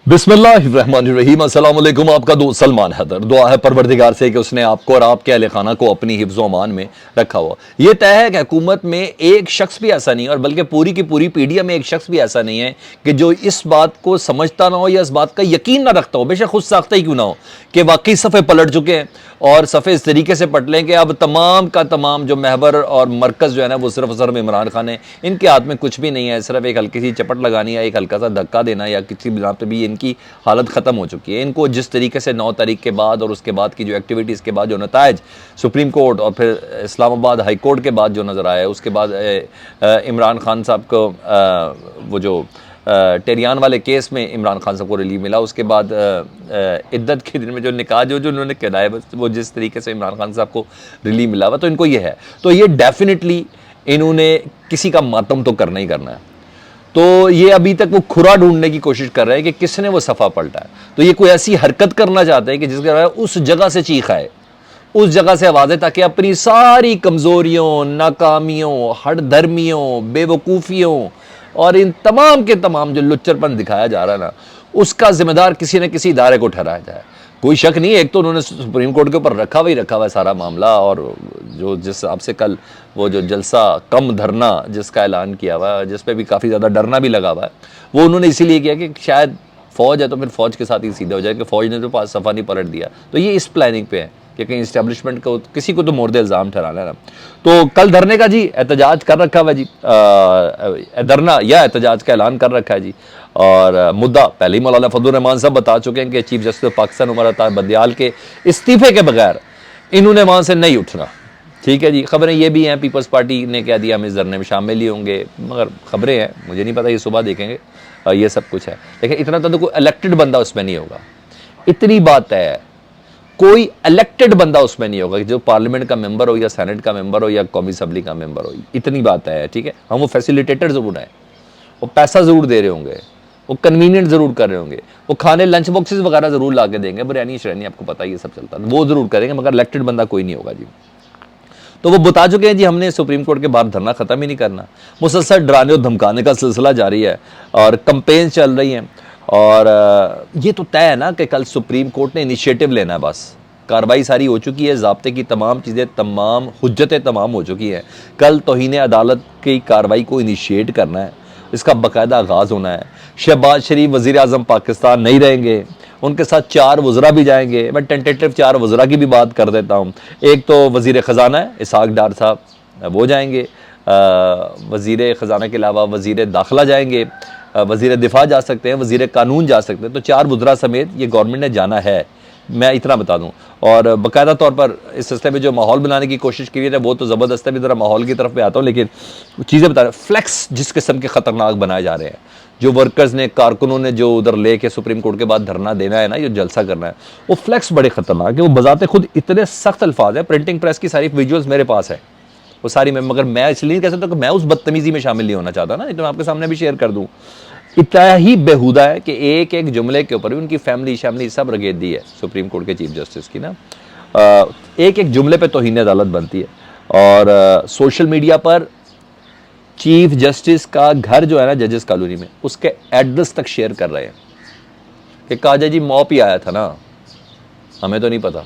बिस्मिल्लाहिर्रहमानिर्रहीम, अस्सलाम वालेकुम। आपका दोस्त सलमान हैदर। दुआ है परवरदिगार से कि उसने आपको और आपके अहले खाना को अपनी हिफ्ज़ व अमान में रखा हुआ। ये तय है कि हुकूमत में एक शख्स भी ऐसा नहीं है, और बल्कि पूरी की पूरी पीडीएम में एक शख्स भी ऐसा नहीं है कि जो इस बात को समझता ना हो या इस बात का यकीन ना रखता हो, बेशक खुद साख्ता ही क्यों ना हो, कि वाकई सफ़े पलट चुके हैं और सफ़े इस तरीके से पट लें कि अब तमाम का तमाम जो महबर और मरकज़ जो है ना वो सिर्फ सिर्फ इमरान खान है। इनके हाथ में कुछ भी नहीं है, सिर्फ एक हल्की सी चपट लगानी है, एक हल्का सा धक्का देना, या किसी बिना पर भी इनकी हालत ख़त्म हो चुकी है। इनको जिस तरीके से 9 तारीख के बाद और उसके बाद की जो एक्टिविटीज़ के बाद जो नताइज सुप्रीम कोर्ट और फिर इस्लामाबाद हाई कोर्ट के बाद जो नज़र आया, उसके बाद इमरान खान साहब को वो जो टेरियान वाले केस में इमरान खान साहब को रिलीफ मिला, उसके बाद इद्दत के दिन में जो निकाह जो उन्होंने कहलाया, बस वो जिस तरीके से इमरान खान साहब को रिलीफ मिला हुआ, तो इनको ये है, तो ये डेफिनेटली इन्होंने किसी का मातम तो करना ही करना है। तो ये अभी तक वो खुरा ढूंढने की कोशिश कर रहे हैं कि किसने वो सफ़ा पलटा है। तो ये कोई ऐसी हरकत करना चाहते हैं कि जिसके बारे में उस जगह से चीख आए, उस जगह से आवाज़ें, ताकि अपनी सारी कमज़ोरियों, नाकामियों, हठधर्मियों, बेवकूफ़ियों और इन तमाम के तमाम जो लुच्चरपन दिखाया जा रहा है ना, उसका जिम्मेदार किसी न किसी इदारे को ठहराया जाए। कोई शक नहीं है, एक तो उन्होंने सुप्रीम कोर्ट के ऊपर रखा हुआ है सारा मामला, और जो जिस हिसाब से कल वो जो जलसा कम धरना जिसका ऐलान किया हुआ है, जिस पे भी काफ़ी ज़्यादा डरना भी लगा हुआ है, वो उन्होंने इसीलिए किया कि शायद फ़ौज है तो फिर फ़ौज के साथ ही सीधा हो जाए कि फ़ौज ने तो पास सफ़ा नहीं पलट दिया। तो ये इस प्लानिंग पे है कि कहीं इस्टेब्लिशमेंट को किसी को तो मोर्दे इल्ज़ाम ठहराना है ना। तो कल धरने का जी एहतजाज कर रखा हुआ है जी, धरना या एहतजाज का ऐलान कर रखा है जी। और मुद्दा पहले ही मौलाना फजलुर रहमान साहब बता चुके हैं कि चीफ जस्टिस पाकिस्तान उमर अता बंदियाल के इस्तीफे के बगैर इन्होंने वहाँ से नहीं उठना। ठीक है जी। खबरें ये भी हैं, पीपल्स पार्टी ने कह दिया हम इस धरने में शामिल ही होंगे, मगर खबरें हैं, मुझे नहीं पता, ये सुबह देखेंगे। ये सब कुछ है, लेकिन इतना तो कोई इलेक्टेड बंदा उसमें नहीं होगा, इतनी बात है। कोई इलेक्टेड बंदा उसमें नहीं होगा कि जो पार्लियामेंट का मेंबर हो या सेनेट का मेंबर हो या कौमी असम्बली का मेंबर हो, इतनी बात है। ठीक है, हम वो फैसिलिटेटर जरूर हैं, वो पैसा जरूर दे रहे होंगे, वो कन्वीनियंट जरूर कर रहे होंगे, वो खाने लंच बॉक्सेस वगैरह जरूर ला के देंगे, बिरयानी श्रेणी आपको पता ही ये सब चलता है, वो जरूर करेंगे, मगर इलेक्टेड बंदा कोई नहीं होगा जी। तो वो बता चुके हैं जी हमने सुप्रीम कोर्ट के बाहर धरना खत्म ही नहीं करना। मुसलसल डराने और धमकाने का सिलसिला जारी है और कंपेन चल रही हैं, और ये तो तय है ना कि कल सुप्रीम कोर्ट ने इनिशिएटिव लेना है। बस कार्रवाई सारी हो चुकी है, ज़ाब्ते की तमाम चीज़ें, तमाम हुज्जतें तमाम हो चुकी हैं। कल तौहीन अदालत की कार्रवाई को इनिशिएट करना है, इसका बाकायदा आगाज़ होना है। शहबाज शरीफ वज़ीर आज़म पाकिस्तान नहीं रहेंगे, उनके साथ 4 वज़रा भी जाएंगे। मैं टेंटेटिव 4 वज़रा की भी बात कर देता हूँ। एक तो वज़ीर ख़जाना है इसहाक डार साहब, वो जाएंगे। वज़ीर ख़जाना के अलावा वज़ीर दाखिला जाएंगे, वज़ीर दिफा जा सकते हैं, वज़ीर कानून जा सकते हैं। तो 4 वज़रा समेत ये गवर्नमेंट ने जाना है, मैं इतना बता दूं। और बाकायदा तौर पर इस सिलसिले में जो माहौल बनाने की कोशिश की है वो तो ज़बरदस्त है। भी ज़रा माहौल की तरफ पे आता हूँ, लेकिन चीज़ें बता रहे हैं। फ्लैक्स जिस किस्म के ख़तरनाक बनाए जा रहे हैं, जो वर्कर्स ने, कारकुनों ने जो उधर ले के सुप्रीम कोर्ट के बाद धरना देना है ना, ये जलसा करना है, वो फ्लैक्स बड़े ख़तरनाक है। वो बजाते खुद इतने सख्त अल्फाज है, प्रिंटिंग प्रेस की सारी विजुअल्स मेरे पास है वो सारी, मगर मैं इसलिए नहीं कह सकता कि मैं उस बदतमीज़ी में शामिल नहीं होना चाहता ना, तो मैं आपके सामने भी शेयर कर दूँ। इतना ही बेहुदा है कि एक एक जुमले के ऊपर भी उनकी फैमिली शैमिली सब रगेदी है सुप्रीम कोर्ट के चीफ जस्टिस की ना। एक एक जुमले पे तौहीन अदालत बनती है। और सोशल मीडिया पर चीफ जस्टिस का घर जो है ना जजेस कॉलोनी में, उसके एड्रेस तक शेयर कर रहे हैं कि काजा जी मॉप ही आया था ना, हमें तो नहीं पता।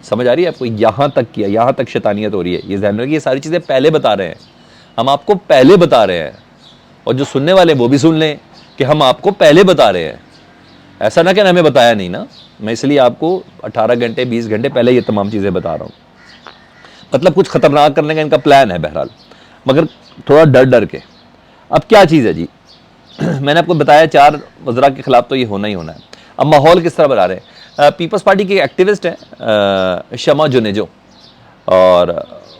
समझ आ रही है आपको? यहां तक किया, यहां तक शैतानियत हो रही है। ये ध्यान रखिए, ये सारी चीज़ें पहले बता रहे हैं, हम आपको पहले बता रहे हैं, और जो सुनने वाले वो भी सुन लें कि हम आपको पहले बता रहे हैं। ऐसा ना कि हमें बताया नहीं ना, मैं इसलिए आपको 18 घंटे 20 घंटे पहले ये तमाम चीज़ें बता रहा हूँ। मतलब कुछ खतरनाक करने का इनका प्लान है बहरहाल, मगर थोड़ा डर डर के। अब क्या चीज़ है जी मैंने आपको बताया 4 वज़रा के खिलाफ तो ये होना ही होना है। अब माहौल किस तरह बना रहे हैं? पीपल्स पार्टी के एक्टिविस्ट हैं शमा जुनेजो, और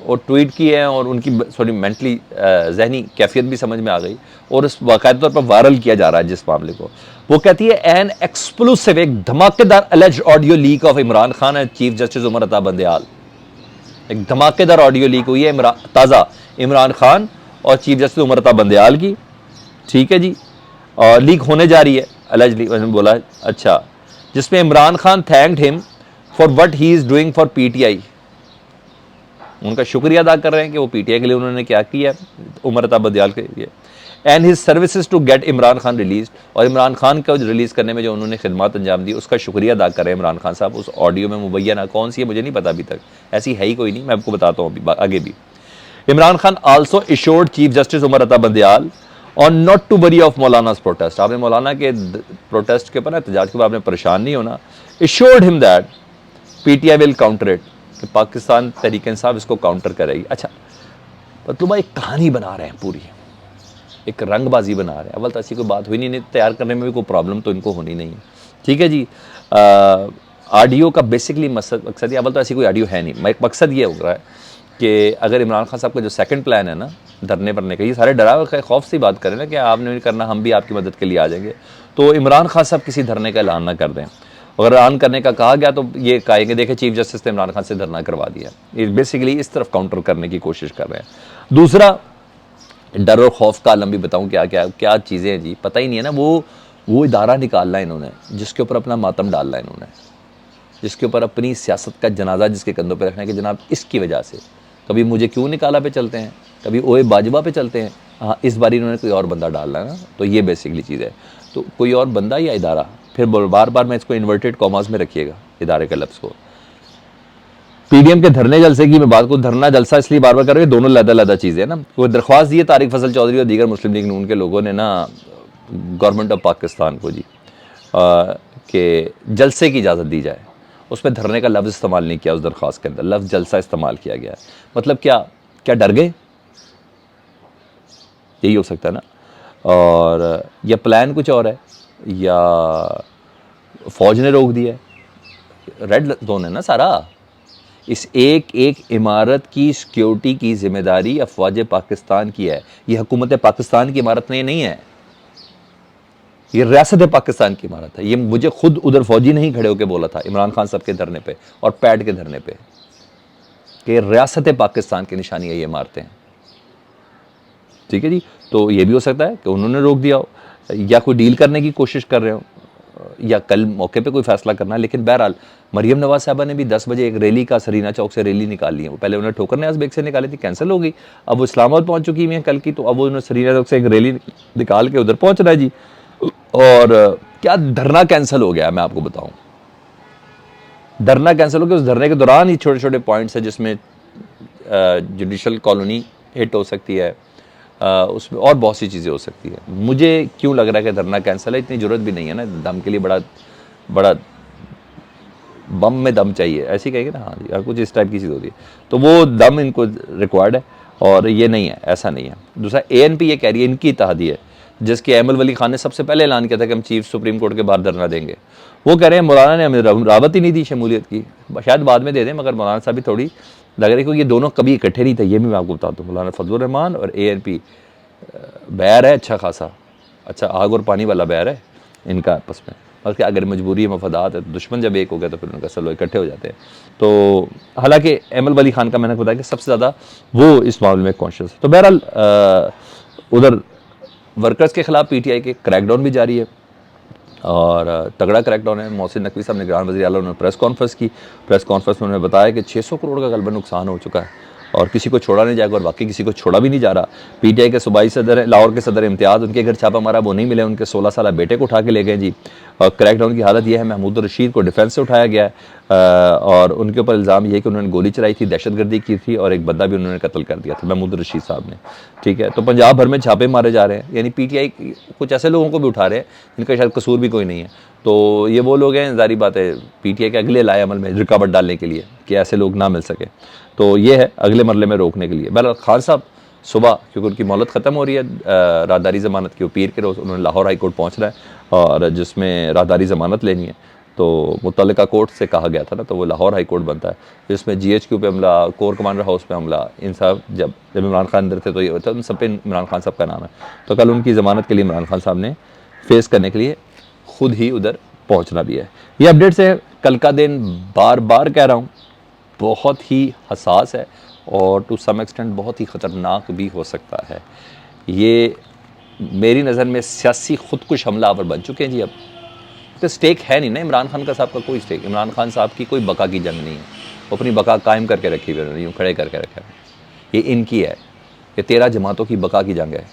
वो ट्वीट किए हैं, और उनकी थोड़ी मेंटली जहनी कैफियत भी समझ में आ गई, और उस बाकायदा तौर पर वायरल किया जा रहा है जिस मामले को। वो कहती है एन एक्सप्लोसिव, एक धमाकेदार alleged audio leak of Imran Khan and chief justice Umar Ata Bandial. एक धमाकेदार ऑडियो लीक हुई है ताज़ा इमरान खान और चीफ जस्टिस उमर अता बंदियाल की। ठीक है जी, और लीक होने जा रही है अलेजली, उन्होंने बोला अच्छा, जिसमें Imran Khan thanked him for what he is doing for PTI. उनका शुक्रिया अदा कर रहे हैं कि वो पीटीआई के लिए उन्होंने क्या किया उमर अता बंदियाल के लिए। And his services to get Imran Khan release, और इमरान खान को रिलीज़ करने में जो उन्होंने खिदमत अंजाम दी उसका शुक्रिया अदा करें इमरान खान साहब। उस ऑडियो में मुबैना कौन सी है मुझे नहीं पता अभी तक, ऐसी है ही कोई नहीं, मैं आपको बताता हूँ अभी आगे भी। Imran Khan also assured chief justice Umar Ata Bandial on not to worry of मौलाना's प्रोटेस्ट। आपने मौलाना के प्रोटेस्ट के ऊपर एहतजाज के ऊपर आपने परेशान नहीं होना। Assured him that PTI will counter it, कि पाकिस्तान तहरीक इंसाफ इसको काउंटर करेगी। अच्छा मतलब एक कहानी बना रहे हैं पूरी, एक रंगबाजी बना रहे हैं। अव्वल तो ऐसी कोई बात हुई नहीं, तैयार करने में भी कोई प्रॉब्लम तो इनको होनी नहीं है, ठीक है जी। ऑडियो का बेसिकली मकसद, अव्वल तो ऐसी कोई ऑडियो है नहीं। मकसद ये हो रहा है कि अगर इमरान खान साहब का जो सेकंड प्लान है ना धरने पड़ने का, ये सारे डराव खौफ से बात करें ना कि आपने नहीं करना, हम भी आपकी मदद के लिए आ जाएंगे, तो इमरान खान साहब किसी धरने का ऐलान ना कर दें। अगर ऐलान करने का कहा गया तो ये कहेंगे देखें चीफ जस्टिस ने इमरान खान से धरना करवा दिया। ये बेसिकली इस तरफ काउंटर करने की कोशिश कर रहे हैं। दूसरा, डर और खौफ का आलम भी बताऊं क्या क्या क्या चीज़ें हैं जी, पता ही नहीं है ना। वो इदारा निकालना है इन्होंने जिसके ऊपर अपना मातम डालना है इन्होंने, जिसके ऊपर अपनी सियासत का जनाजा जिसके कंधों पे रखना है कि जनाब इसकी वजह से कभी मुझे क्यों निकाला पे चलते हैं, कभी ओए बाजवा पे चलते हैं, हाँ इस बार इन्होंने कोई और बंदा डालना है ना। तो ये बेसिकली चीज़ है। तो कोई और बंदा या इदारा, फिर बार बार मैं इसको इन्वर्टेड कॉमास में रखिएगा इदारे के लफ्ज़ को। पीडीएम के धरने जलसे की मैं बात को, धरना जलसा इसलिए बार बार कर रहे हैं, दोनों लदा चीज़ें है ना। कोई दरख्वास्त दी है तारिक फजल चौधरी और दीगर मुस्लिम लीग नून के लोगों ने ना गवर्नमेंट ऑफ पाकिस्तान को जी कि जलसे की इजाज़त दी जाए। उसमें धरने का लफ्ज़ इस्तेमाल नहीं किया उस दरख्वास्त के अंदर, लफ्ज़ जलसा इस्तेमाल किया गया है। मतलब क्या डर गए, यही हो सकता है ना। और या प्लान कुछ और है या फ़ौज ने रोक दिया है। रेड जोन है ना सारा। इस एक एक इमारत की सिक्योरिटी की जिम्मेदारी अफवाज पाकिस्तान की है। ये हुकूमत पाकिस्तान की इमारत नहीं है, ये रियासत पाकिस्तान की इमारत है। ये मुझे खुद उधर फौजी नहीं खड़े होकर बोला था इमरान खान साहब के धरने पे और पैड के धरने पे कि रियासत पाकिस्तान की निशानी है ये इमारतें, ठीक है जी। तो ये भी हो सकता है कि उन्होंने रोक दिया हो या कोई डील करने की कोशिश कर रहे हो या कल मौके पे कोई फैसला करना है। लेकिन बहरहाल मरियम नवाज साहबा ने भी 10 बजे एक रैली का सरीना चौक से रैली निकाली है। वो पहले उन्होंने ठोकर न्याज़ बेग से निकाली थी, कैंसिल हो गई। अब वो इस्लामाबाद पहुंच चुकी है कल की, तो अब वो उन्होंने सरीना चौक से एक रैली निकाल के उधर पहुंच रहा है जी। और क्या धरना कैंसिल हो गया, मैं आपको बताऊं, धरना कैंसिल हो गया। उस धरने के दौरान ही छोटे छोटे पॉइंट्स है जिसमें जुडिशल कॉलोनी हिट हो सकती है, उसमें और बहुत सी चीज़ें हो सकती है। मुझे क्यों लग रहा है कि धरना कैंसिल है, इतनी ज़रूरत भी नहीं है ना। दम के लिए बड़ा बम में दम चाहिए, ऐसी कहेंगे ना, हाँ जी, कुछ इस टाइप की चीज़ होती है। तो वो दम इनको रिक्वायर्ड है और ये नहीं है, ऐसा नहीं है। दूसरा, एएनपी ये कह रही है, इनकी इत्तेहादी है जिसके अहमद वली खान ने सबसे पहले ऐलान किया था कि हम चीफ सुप्रीम कोर्ट के बाहर धरना देंगे। वो कह रहे हैं मौलाना ने हमें रावत ही नहीं दी शमूलियत की, शायद बाद में दे दें, मगर मौलाना साहब भी थोड़ी लग रही है क्योंकि ये दोनों कभी इकट्ठे नहीं थे। ये भी मैं आपको बताता हूँ, मौलाना फजलुर रहमान और एएनपी बैर है अच्छा खासा, अच्छा आग और पानी वाला बैर है इनका आपस में। बल्कि अगर मजबूरी मफादात है, दुश्मन जब एक हो गया तो फिर उनका सब इकट्ठे हो जाते हैं। तो हालांकि अहमद वली खान का मैंने बताया कि सबसे ज़्यादा वो इस मामले में कॉन्शियस है। तो बहरहाल उधर वर्कर्स के खिलाफ पीटीआई के क्रैकडाउन भी जारी है और तगड़ा क्रैकडाउन है। मोहसिन नकवी साहब ने निगरान वज़ीर आला उन्होंने प्रेस कॉन्फ्रेंस की। प्रेस कॉन्फ्रेंस में उन्होंने बताया कि 600 करोड़ का गलबन नुकसान हो चुका है और किसी को छोड़ा नहीं जाएगा और बाकी किसी को छोड़ा भी नहीं जा रहा। पीटीआई के सूबाई सदर लाहौर के सदर इम्तियाज़, उनके घर छापा मारा, वो नहीं मिले, उनके 16 साल बेटे को उठा के ले गए जी। और क्रैकडाउन की हालत यह है, महमूद रशीद को डिफेंस से उठाया गया है और उनके ऊपर इल्ज़ाम ये है कि उन्होंने गोली चलाई थी, दहशतगर्दी की थी और एक बंदा भी उन्होंने कत्ल कर दिया था, महमूद रशीद साहब ने, ठीक है। तो पंजाब भर में छापे मारे जा रहे हैं, यानी पीटीआई कुछ ऐसे लोगों को भी उठा रहे हैं जिनका शायद कसूर भी कोई नहीं है। तो ये वो लोग हैं, जारी बात है, पीटीआई के अगले लाए अमल में रुकावट डालने के लिए कि ऐसे लोग ना मिल सके। तो ये है अगले मरले में रोकने के लिए। बहरहाल खान साहब सुबह, क्योंकि उनकी मोहलत ख़त्म हो रही है राहदारी ज़मानत की, वो पीर के रोज़ उन्होंने लाहौर हाई कोर्ट पहुँचना है और जिसमें राहदारी ज़मानत लेनी है। तो मुतल्लिका कोर्ट से कहा गया था ना, तो वो लाहौर हाई कोर्ट बनता है जिसमें GHQ पे हमला, कोर कमांडर हाउस पे हमला, इन सब जब इमरान खान अंदर थे तो ये होता है, उन सब पे इमरान खान साहब का नाम है। तो कल उनकी ज़मानत के लिए इमरान खान साहब ने फेस करने के लिए खुद ही उधर पहुँचना भी है। ये अपडेट्स है। कल का दिन बार बार कह रहा हूँ बहुत ही हसास है और टू सम एक्सटेंट बहुत ही ख़तरनाक भी हो सकता है। ये मेरी नज़र में सियासी खुदकुश हमलावर बन चुके हैं जी। अब तो स्टेक है नहीं ना इमरान खान का साहब का कोई स्टेक, इमरान खान साहब की कोई बका की जंग नहीं है, वो अपनी बका कायम करके रखी हुई, यूँ खड़े करके रखा है। ये इनकी है, ये 13 जमातों की बका की जंग है,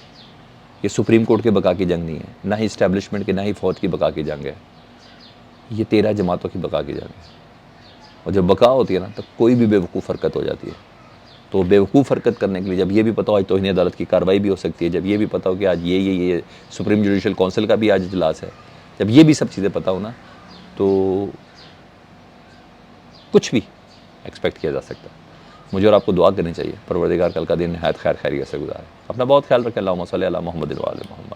ये सुप्रीम कोर्ट के बका की जंग नहीं है, ना ही इस्टेब्लिशमेंट की, ना ही फौज की बका की जंग है। ये 13 जमातों की बका की जंग है। और जब बका होती है ना, तो कोई भी बेवकूफ़ हरकत हो जाती है। तो बेवकूफ़ हरकत करने के लिए, जब ये भी पता हो आज तौहीन अदालत की कार्रवाई भी हो सकती है, जब ये भी पता हो कि आज ये सुप्रीम जुडिशल काउंसिल का भी आज इजलास है, जब ये भी सब चीज़ें पता हो ना, तो कुछ भी एक्सपेक्ट किया जा सकता है। मुझे और आपको दुआ करनी चाहिए परवरदिगार कल का दिन नहायत खैर खैरियत से गुजारे। अपना बहुत ख्याल रखें। अल्लाहुम्मा सल्ली अला मुहम्मद व आले मुहम्मद।